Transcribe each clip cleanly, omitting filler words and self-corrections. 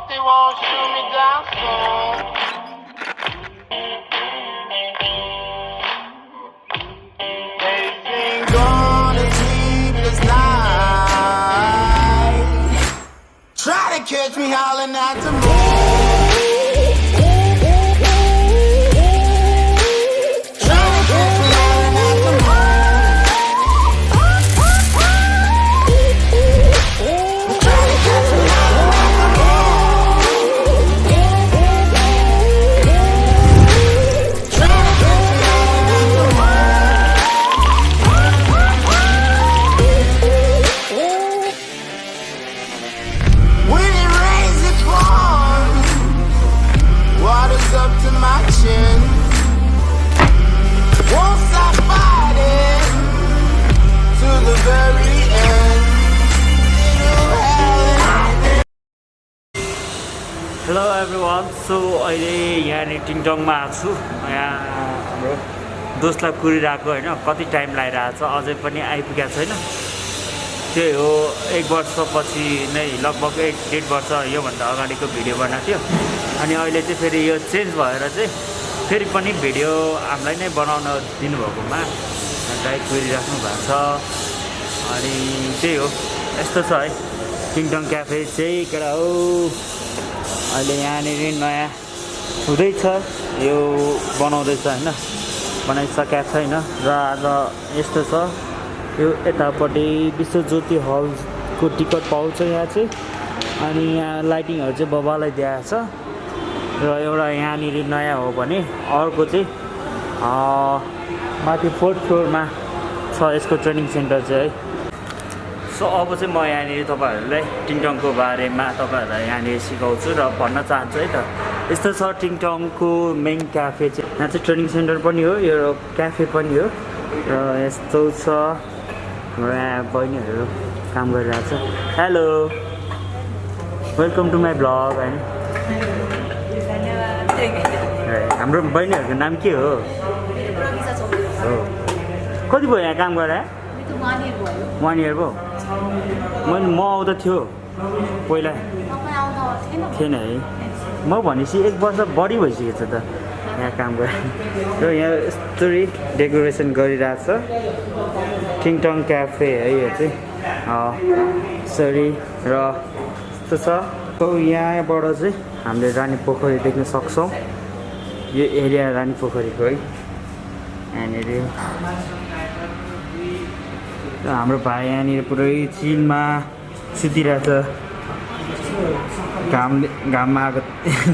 they won't shoot me down soon. They've been gone a sleepless night. Try to catch me howling at the moon. Hello everyone, so अहिले यहाँ टिङटङमा छु यहाँ हाम्रो दोस्तलाई कुरिरहेको हैन कति time लागिरहेछ अझै पनि आइपुगेको छैन त्यही हो 1 वर्षपछि नै लगभग 1.5 वर्ष यो भन्दा अगाडिको भिडियो बनाएको थियो अनि अहिले चाहिँ फेरि यो चेन्ज भएर चाहिँ फेरि पनि भिडियो हामीलाई नै बनाउन दिनुभएकोमा गाइड कुरिराख्नु भएको छ अनि त्यही हो यस्तो छ है टिङटङ क्याफे चाहिँ केटा हो अहिले यहाँनिर नयाँ हुँदैछ यो बनाउँदैछ हैन बनाइसकेको छैन र आज यस्तो छ यो यतापट्टि विश्वज्योति हलको टिकट पाउँछ यहाँ चाहिँ अनि यहाँ लाइटिङहरू चाहिँ बबालाई दिएको छ र एउटा यहाँनिर नयाँ हो भने अर्को चाहिँ माथि 4th फ्लोरमा छ यसको ट्रेनिङ सेन्टर चाहिँ है सो अब चाहिँ म यहाँनिर तपाईहरुलाई टिङटङको बारेमा तपाईहरुलाई यहाँनिर सिकाउँछु र भन्न चाहन्छु है त यस्तो छ टिङटङको मेन क्याफे चाहिँ यहाँ चाहिँ ट्रेनिङ सेन्टर पनि हो यो क्याफे पनि हो र यस्तो छ हाम्रो यहाँ बहिनीहरू काम गरिरहेको छ hello welcome to my blog हैन हाम्रो बहिनीहरूको नाम के हो कति भयो यहाँ काम गरेर 1 year भयो म आउँदा थियो पहिला थिएन है म भनेपछि 1 वर्ष बढी भइसकेको छ त यहाँ काम गरेर र यहाँ यस्तरी डेकोरेसन गरिरहेको छ टिङटङ क्याफे है यो चाहिँ सरी र यस्तो छ यहाँबाट चाहिँ हामीले रानी पोखरी देख्न सक्छौँ यो एरिया रानी पोखरीको है यहाँनिर हाम्रो भाइ यहाँनिर पुरै चिलमा सुतिरहेछ घाममा आएको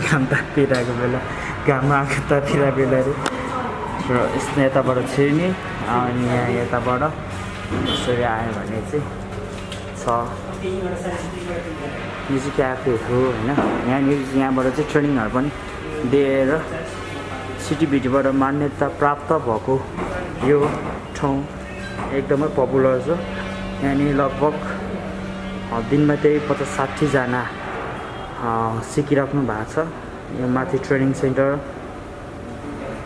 घाम तापिरहेको बेला घाममा आएको तापिरहेको बेला र यस्तो यताबाट छिर्ने अनि यहाँ यताबाट यसरी आयो भने चाहिँ छ यो चाहिँ क्याफे हो होइन यहाँबाट चाहिँ ट्रेनिङहरू पनि दिएर सिटिभिटीबाट मान्यता प्राप्त भएको यो ठाउँ एकदमै पपुलर छ यहाँनिर लगभग दिनमा त्यही 50-60 जना सिकिराख्नु भएको छ यो माथि ट्रेनिङ सेन्टर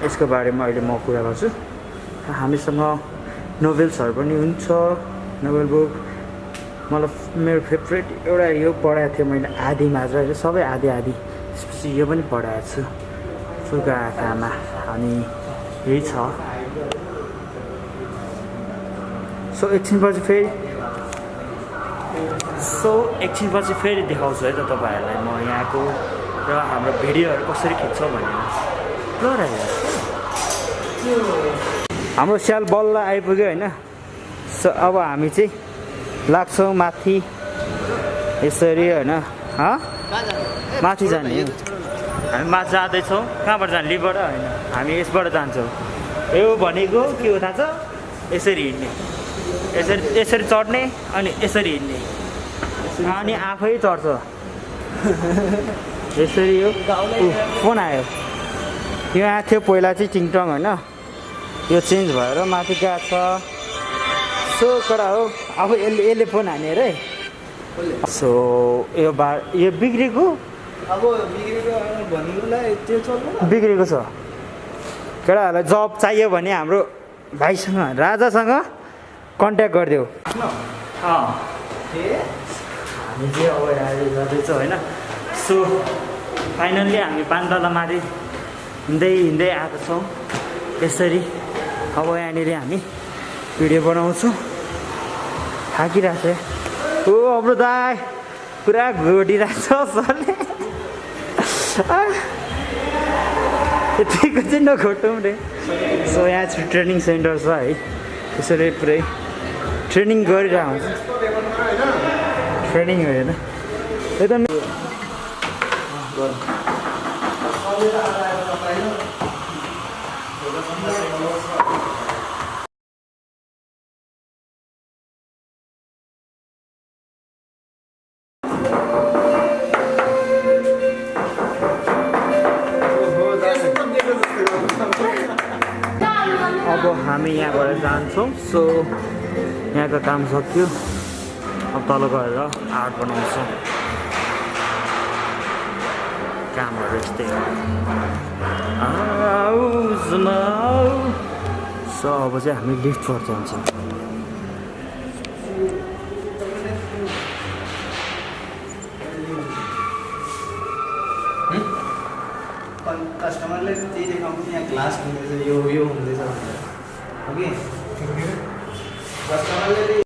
यसको बारेमा अहिले म कुरा गर्छु हामीसँग नोभेल्सहरू पनि हुन्छ नोभेल बुक मलाई मेरो फेभरेट एउटा यो पढाएको थियो मैले आधी मात्र होइन सबै आधी त्यसपछि यो पनि पढाएको छु फुलका आँखामा अनि यही छ सो एकछिनपछि फेरि देखाउँछु है त तपाईँहरूलाई म यहाँको र हाम्रो भिडियोहरू कसरी खिच्छ भनेर हाम्रो स्याल बल्ल आइपुग्यो होइन सो अब हामी चाहिँ लाग्छौँ माथि यसरी होइन माथि जाने हामी माथि जाँदैछौँ कहाँबाट जाने लिफ्टबाट होइन हामी यसबाट जान्छौँ यो भनेको के हो थाहा छ यसरी हिँड्ने यसरी चढ्ने अनि यसरी हिँड्ने अनि आफै चढ्छ यसरी यो फोन आयो यो आएको थियो पहिला चाहिँ टिङटङ होइन यो चेन्ज भएर माथि गएको छ सो कडा हो अब यसले फोन हाने अरे सो यो बिग्रेको अब बिग्रेको छ केटाहरूलाई जब चाहियो भने हाम्रो भाइसँग राजासँग कन्ट्याक्ट गरिदेऊ हामी चाहिँ अब यहाँ जाँदैछ होइन सो फाइनल्ली हामी 5 तला माथि हिँड्दै आएको छौँ यसरी। अब यहाँनिर हामी भिडियो बनाउँछौँ। थाकिरहेको छ ओ हाम्रो दाइ पुरा घोडिरहेको छ सरले। यतिको चाहिँ नघोटौँ रे। सो यहाँ चाहिँ ट्रेनिङ सेन्टर छ है, त्यसरी पुरै ट्रेनिङ गरिरहेको हुन्छ। ट्रेनिङ हो होइन एकदम। अब हामी यहाँबाट जान्छौँ। सो यहाँको काम सक्यो, अब तल गएर आर्ट बनाउँछौँ। कामहरू यस्तै हो। सो अब चाहिँ हामी लिफ्टबाट जान्छौँ। कस्टमरले त्यही देखाउनु यहाँ ग्लास हुँदैछ, यो हुँदैछ भनेर। ओके कस्टमरले